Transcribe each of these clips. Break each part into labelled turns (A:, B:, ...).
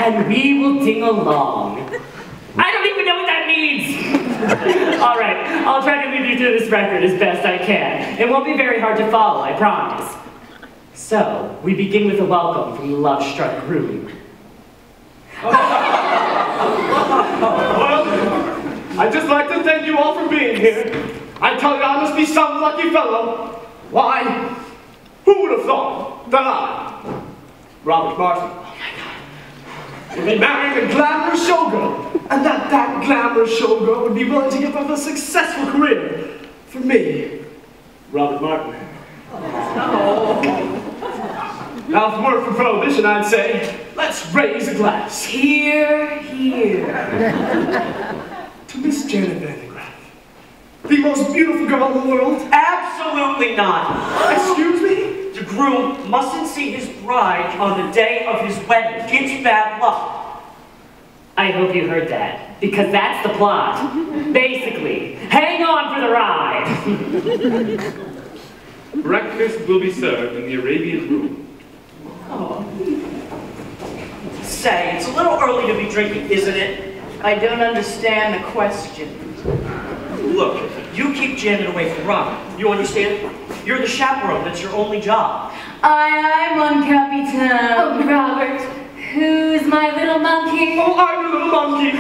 A: and we will ding along. I don't even know what that means. All right, I'll try to lead you through this record as best I can. It won't be very hard to follow, I promise. So, we begin with a welcome from the love-struck groom.
B: Well, I'd just like to thank you all for being here. I tell you, I must be some lucky fellow. Why, who would have thought that I, Robert Martin, would be marrying a glamorous showgirl, and that glamorous showgirl would be willing to give up a successful career for me, Robert Martin. Now, if it weren't for Prohibition, I'd say, let's raise a glass.
A: Here, here.
B: To Miss Janet Van de Graaff, the most beautiful girl in the world.
C: Absolutely not.
B: Excuse me?
C: The groom mustn't see his bride on the day of his wedding. It's bad luck.
A: I hope you heard that, because that's the plot. Basically, hang on for the ride.
D: Breakfast will be served in the Arabian room.
C: Oh. Say, it's a little early to be drinking, isn't it?
E: I don't understand the question.
C: Look, you keep Janet away from Robert. You understand? You're the chaperone. That's your only job.
E: Aye, mon capitaine.
F: Oh, Robert, who's my little monkey?
B: Oh, I'm a little monkey.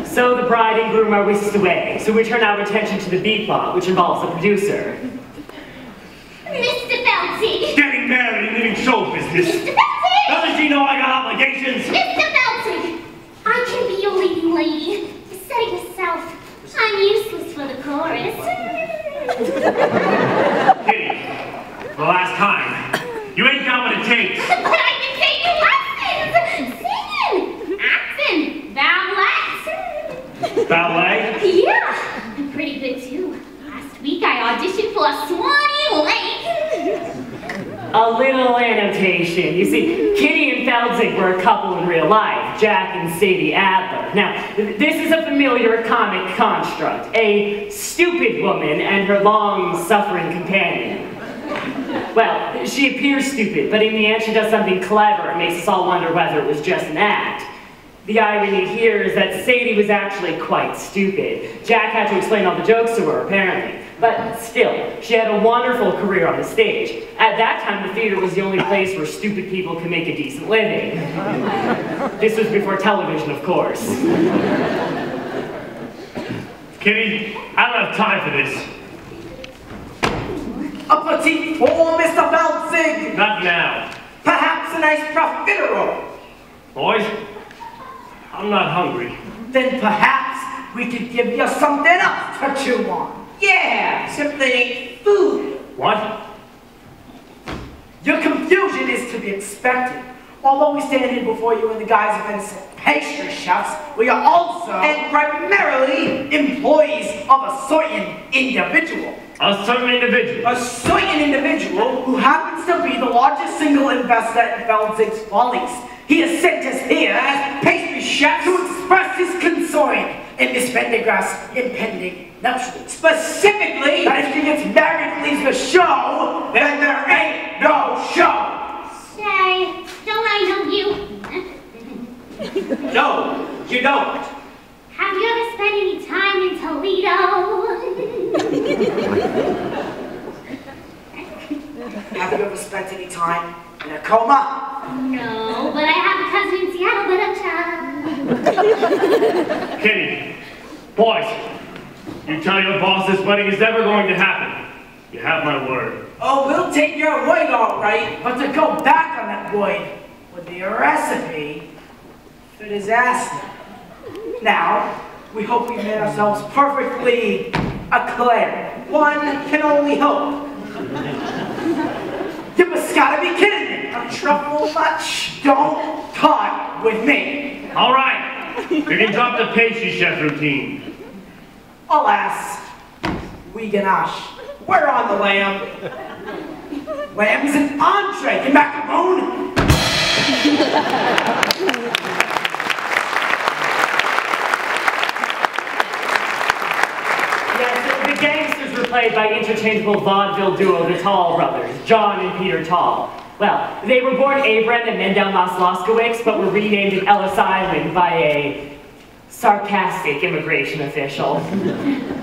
A: So the bride and groom are whisked away, so we turn our attention to the B plot, which involves the producer.
F: Mr. Feldzieg!
D: Getting married and leaving show business.
F: Mr. Feldzieg!
D: Doesn't she know I got obligations?
F: Mr. Feldzieg! I can be your leading lady. You said it yourself. I'm useless for the chorus.
D: Kitty, for the last time, you ain't got what it takes.
F: But I can take you lessons! Singing! Acting! Ballet!
D: Ballet?
F: Yeah! I'm pretty good too. Last week I auditioned for Swanee Lake.
A: A little annotation. You see, Kitty and Feldzieg were a couple in real life, Jack and Sadie Adler. Now, this is a familiar comic construct, a stupid woman and her long-suffering companion. Well, she appears stupid, but in the end she does something clever and makes us all wonder whether it was just an act. The irony here is that Sadie was actually quite stupid. Jack had to explain all the jokes to her, apparently. But still, she had a wonderful career on the stage. At that time, the theater was the only place where stupid people could make a decent living. This was before television, of course.
D: Kitty, I don't have time for this.
E: A petit four, Mr. Feldzieg.
D: Not now.
E: Perhaps a nice profiterole.
D: Boys, I'm not hungry.
E: Then perhaps we could give you something else to chew on. Yeah, simply food.
D: What?
E: Your confusion is to be expected. Although we stand here before you in the guise of innocent pastry chefs, we are also and primarily employees of a certain individual.
D: A certain individual?
E: A certain individual who happens to be the largest single investor in Feldzieg's follies. He has sent us here as pastry chefs to express his concern in Miss Van de Graaff's impending nuptials. Specifically, that if she gets married and leaves the show, then there ain't no show.
F: Say, don't I know you?
C: No, you don't.
F: Have you ever spent any time in Toledo?
E: Have you ever spent any time in a coma?
F: No, but I have a cousin in Seattle, but I'm
D: Kitty, boys, you tell your boss this wedding is never going to happen. You have my word.
E: Oh, we'll take your word all right, but to go back on that word would be a recipe for disaster. Now, we hope we've made ourselves perfectly eclair. One can only hope. You must gotta be kidding me. A truffle much? Don't talk with me.
D: All right, you can drop the pastry chef routine.
E: Alas, we ganache. We're on the lamb. Lamb's an entree and macaron.
A: Yes, the gangsters were played by interchangeable vaudeville duo, the Tall brothers, John and Peter Tall. Well, they were born Abram and Mendel Masloskowicz, but were renamed in Ellis Island by a sarcastic immigration official.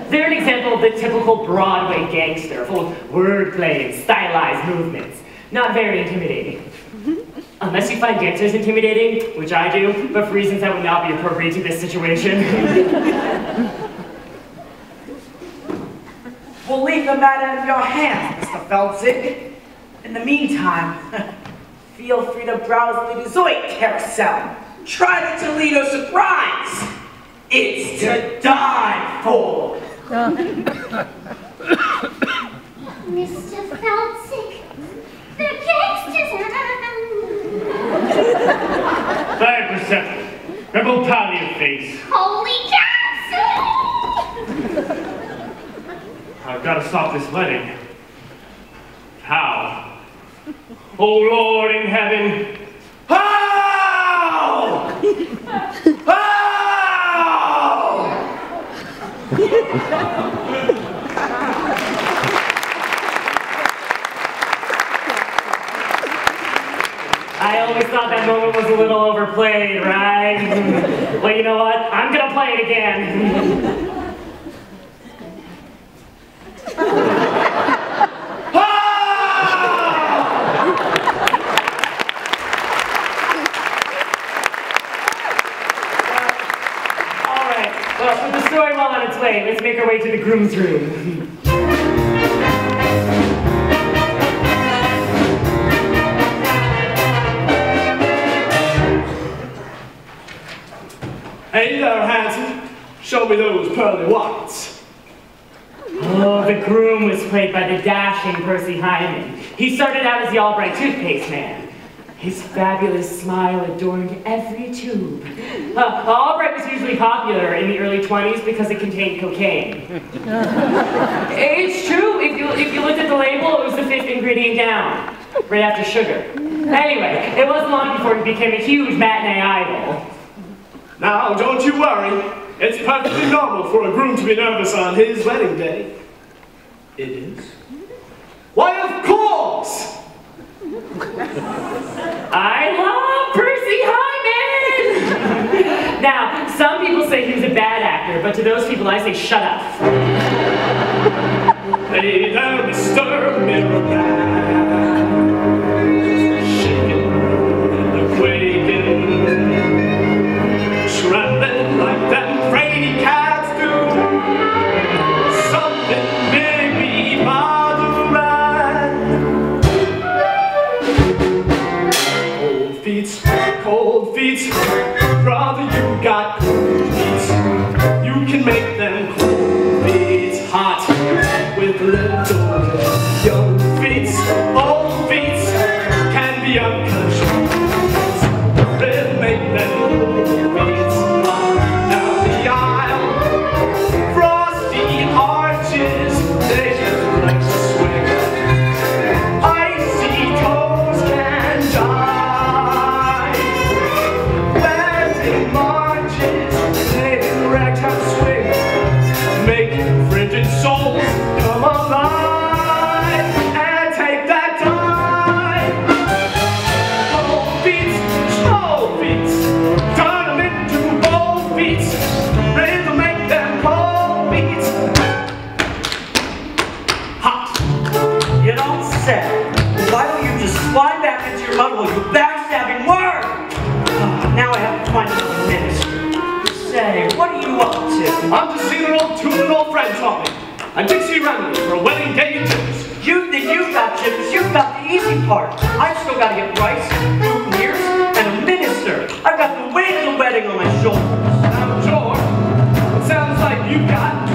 A: They're an example of the typical Broadway gangster, full of wordplay and stylized movements. Not very intimidating. Unless you find gangsters intimidating, which I do, but for reasons that would not be appropriate to this situation.
E: We'll leave the matter in your hands, Mr. Feldzieg. In the meantime, feel free to browse the dessert carousel. Try the Toledo surprise. It's to die for.
F: Mr. Feldzieg, they're gangsters.
D: Very perceptive. Rebel powder your face.
F: Holy cats!
D: I've got to stop this wedding. How? Oh Lord in heaven.
B: How? How?
A: I always thought that moment was a little overplayed, right? Well, you know what? I'm gonna play it again. Well, with the story well on its way, let's make our way to the groom's room.
B: Hey there, handsome. Show me those pearly whites.
A: Oh, the groom was played by the dashing Percy Hyman. He started out as the Albright toothpaste man. His fabulous smile adorned every tube. Albright was usually popular in the early 20s because it contained cocaine. It's true, if you looked at the label, it was the 5th ingredient down, right after sugar. Anyway, it wasn't long before he became a huge matinee idol.
B: Now, don't you worry. It's perfectly normal for a groom to be nervous on his wedding day. It is? Why, of course!
A: I love Percy Hyman! Now, some people say he was a bad actor, but to those people I say shut up.
B: Hey there, Mr. Mirrorman. Shaking and quaking, trembling like them fraidy cats do. Something maybe bothering. Cold feet, brother, you got cold feet. You can make them cold feet hot with little young feet. Old feet can be unconscious. They'll make them cold feet hot down the aisle. Frosty arches, they just like to swing. Icy toes can die. Souls come alive and take that time. Cold beats, turn them into bold beats. Rhythm make them cold beats.
C: Hot. You don't say. Why don't you just fly back into your mother, you backstabbing word? Now I have to find another minister. Say, what are you up to?
B: I'm just seeing an old friend talking. A Dixie remedy for a wedding day in chips.
C: You think you've got chips, you've got the easy part. I've still got to get rice, boutonnieres, and a minister. I've got the weight of the wedding on my shoulders.
B: Now, George, it sounds like you've got